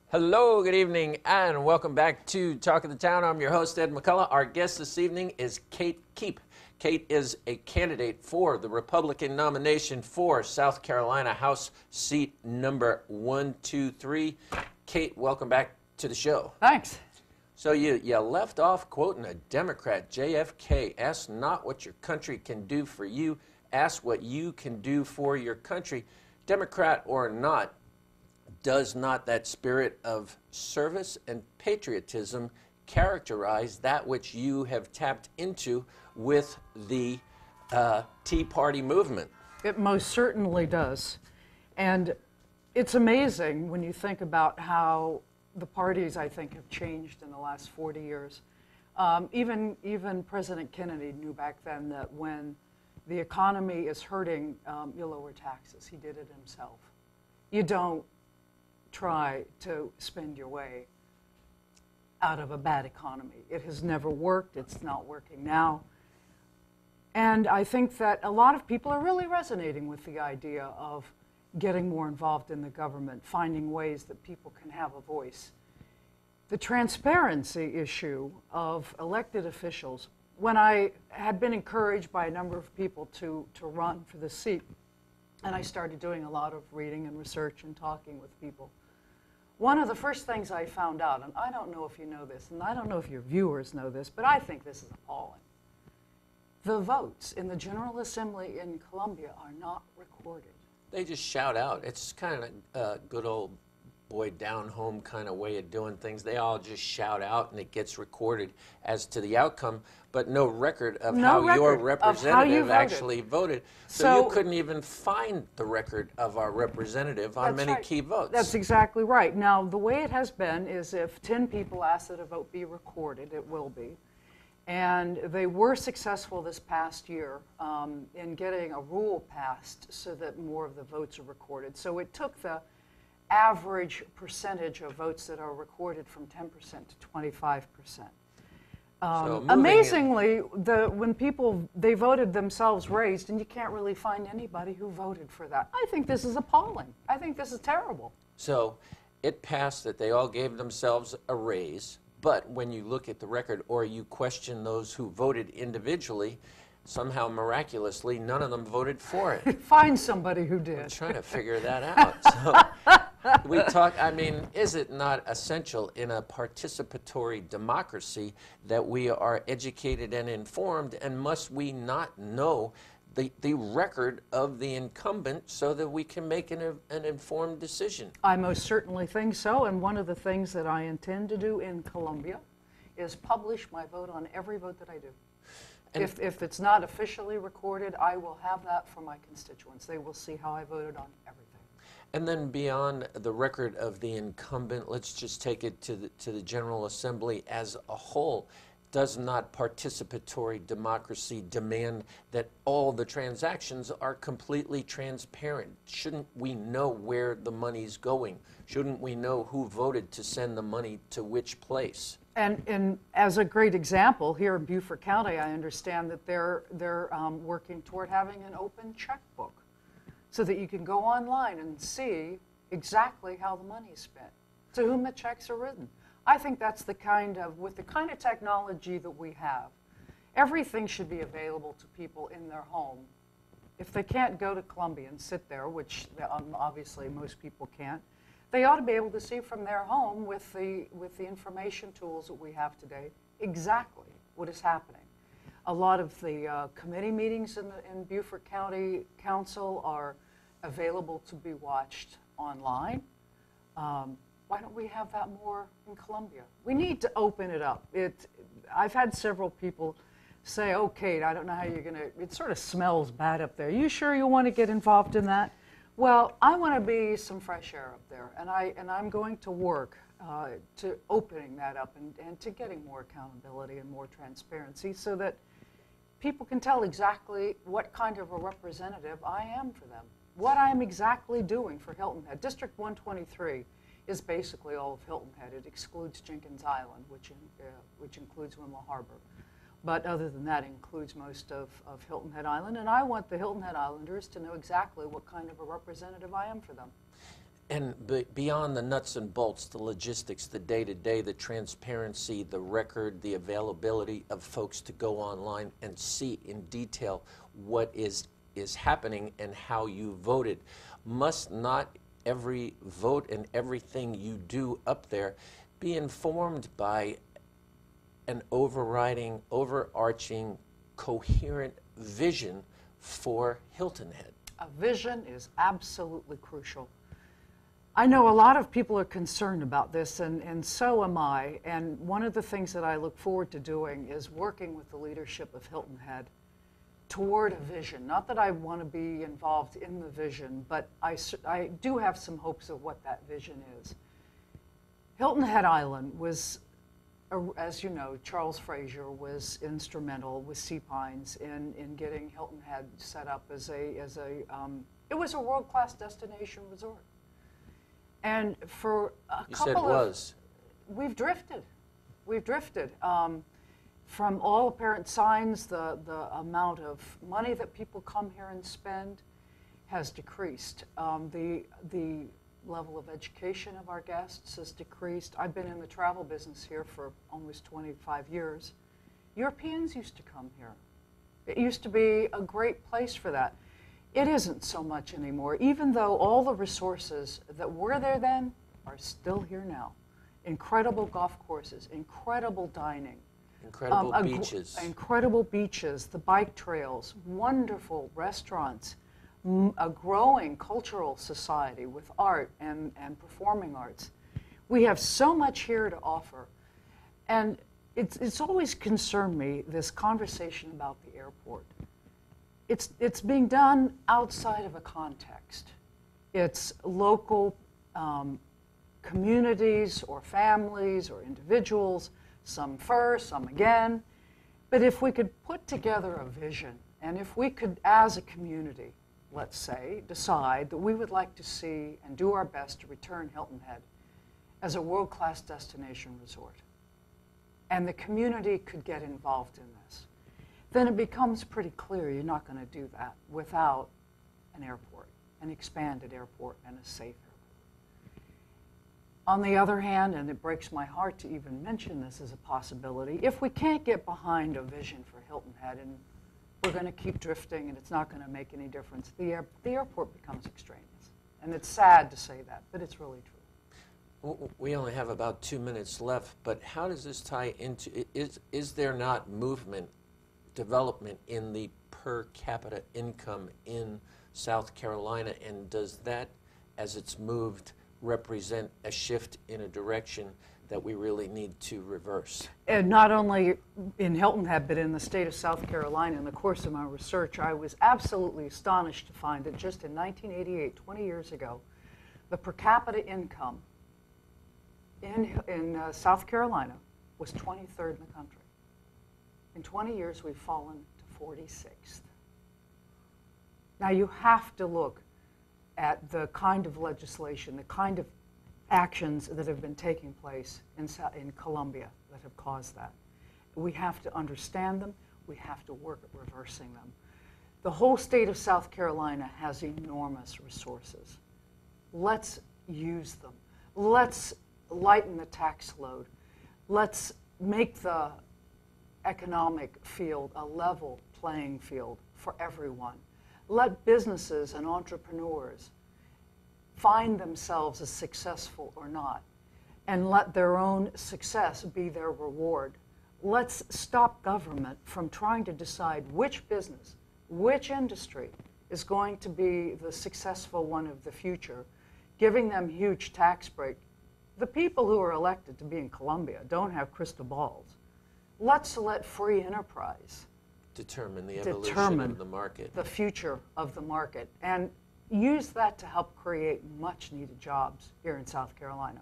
Hello, good evening, and welcome back to Talk of the Town. I'm your host, Ed McCullough. Our guest this evening is Kate Keep. Kate is a candidate for the Republican nomination for South Carolina House seat number 123. Kate, welcome back to the show. Thanks. So you left off quoting a Democrat, JFK. Ask not what your country can do for you. Ask what you can do for your country. Democrat or not, does not that spirit of service and patriotism characterize that which you have tapped into with the Tea Party movement? It most certainly does. And it's amazing when you think about how the parties, I think, have changed in the last 40 years. Even President Kennedy knew back then that when the economy is hurting, you lower taxes. He did it himself. You don't try to spend your way out of a bad economy. It has never worked. It's not working now. And I think that a lot of people are really resonating with the idea of getting more involved in the government, finding ways that people can have a voice. The transparency issue of elected officials, when I had been encouraged by a number of people to run for the seat, and I started doing a lot of reading and research and talking with people, one of the first things I found out, and I don't know if you know this, and I don't know if your viewers know this, but I think this is appalling. The votes in the General Assembly in Columbia are not recorded. They just shout out. It's kind of a good old boy down home kind of way of doing things. They all just shout out and it gets recorded as to the outcome, but no record of how your representative actually voted. So you couldn't even find the record of our representative on many key votes. That's exactly right. Now, the way it has been is if 10 people ask that a vote be recorded, it will be. And they were successful this past year in getting a rule passed so that more of the votes are recorded. So it took the average percentage of votes that are recorded from 10% to 25%. Amazingly, when people, they voted themselves raised, and you can't really find anybody who voted for that. I think this is appalling. I think this is terrible. So it passed that they all gave themselves a raise, but when you look at the record or you question those who voted individually, somehow miraculously, none of them voted for it. Find somebody who did. I'm trying to figure that out. So we talk, I mean, is it not essential in a participatory democracy that we are educated and informed, and must we not know the record of the incumbent so that we can make an informed decision? I most certainly think so, and one of the things that I intend to do in Columbia is publish my vote on every vote that I do. If it's not officially recorded, I will have that for my constituents. They will see how I voted on everything. And then beyond the record of the incumbent, let's just take it to the General Assembly as a whole. Does not participatory democracy demand that all the transactions are completely transparent? Shouldn't we know where the money's going? Shouldn't we know who voted to send the money to which place? And as a great example, here in Beaufort County, I understand that they're working toward having an open checkbook so that you can go online and see exactly how the money is spent, to whom the checks are written. I think that's with the kind of technology that we have, everything should be available to people in their home. If they can't go to Columbia and sit there, which obviously most people can't, they ought to be able to see from their home with the information tools that we have today exactly what is happening. A lot of the committee meetings in Beaufort County Council are available to be watched online. Why don't we have that more in Columbia? We need to open it up. I've had several people say, "Oh, Kate, I don't know how you're going to, it sort of smells bad up there. You sure you want to get involved in that?" Well, I want to be some fresh air up there, and I'm going to work to opening that up and to getting more accountability and more transparency so that people can tell exactly what kind of a representative I am for them, what I am exactly doing for Hilton Head. District 123 is basically all of Hilton Head. It excludes Jenkins Island, which includes Wimble Harbor. But other than that, it includes most of Hilton Head Island, and I want the Hilton Head Islanders to know exactly what kind of a representative I am for them. And beyond the nuts and bolts, the logistics, the day-to-day, the transparency, the record, the availability of folks to go online and see in detail what is happening and how you voted, must not every vote and everything you do up there be informed by an overriding, overarching, coherent vision for Hilton Head? A vision is absolutely crucial. I know a lot of people are concerned about this, and so am I. And one of the things that I look forward to doing is working with the leadership of Hilton Head toward a vision. Not that I want to be involved in the vision, but I do have some hopes of what that vision is. Hilton Head Island was, as you know, Charles Frazier was instrumental with Sea Pines in getting Hilton Head set up as it was a world-class destination resort. And for a couple of... We've drifted. We've drifted. From all apparent signs, the amount of money that people come here and spend has decreased. The level of education of our guests has decreased. I've been in the travel business here for almost 25 years. Europeans used to come here. It used to be a great place for that. It isn't so much anymore, even though all the resources that were there then are still here now. Incredible golf courses, incredible dining. Incredible beaches. Incredible beaches, the bike trails, wonderful restaurants, a growing cultural society with art and performing arts. We have so much here to offer. And it's always concerned me, this conversation about the airport. It's being done outside of a context. It's local communities or families or individuals, some first, some again. But if we could put together a vision, and if we could, as a community, let's say, decide that we would like to see and do our best to return Hilton Head as a world-class destination resort, and the community could get involved in this, then it becomes pretty clear you're not going to do that without an airport, an expanded airport, and a safe airport. On the other hand, and it breaks my heart to even mention this as a possibility, if we can't get behind a vision for Hilton Head and we're going to keep drifting and it's not going to make any difference, the airport becomes extraneous. And it's sad to say that, but it's really true. We only have about 2 minutes left, but how does this tie into, is there not movement, development in the per capita income in South Carolina, and does that, as it's moved, represent a shift in a direction that we really need to reverse? And not only in Hilton Head, but in the state of South Carolina. In the course of my research, I was absolutely astonished to find that just in 1988, 20 years ago, the per capita income in South Carolina was 23rd in the country. In 20 years, we've fallen to 46th. Now, you have to look at the kind of legislation, the kind of actions that have been taking place in Colombia that have caused that. We have to understand them. We have to work at reversing them. The whole state of South Carolina has enormous resources. Let's use them. Let's lighten the tax load. Let's make the economic field a level playing field for everyone. Let businesses and entrepreneurs find themselves as successful or not, and let their own success be their reward. Let's stop government from trying to decide which business, which industry is going to be the successful one of the future, giving them huge tax break. The people who are elected to be in Columbia don't have crystal balls. Let's let free enterprise determine the evolution of the market, the future of the market, and use that to help create much needed jobs here in South Carolina.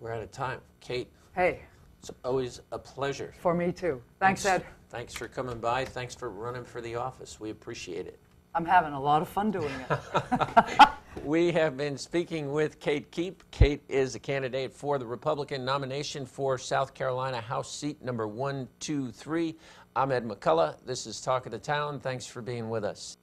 We're out of time. Kate. Hey. It's always a pleasure. For me too. Thanks, Ed. Thanks for coming by. Thanks for running for the office. We appreciate it. I'm having a lot of fun doing it. We have been speaking with Kate Keep. Kate is a candidate for the Republican nomination for South Carolina House seat number 123. I'm Ed McCullough. This is Talk of the Town. Thanks for being with us.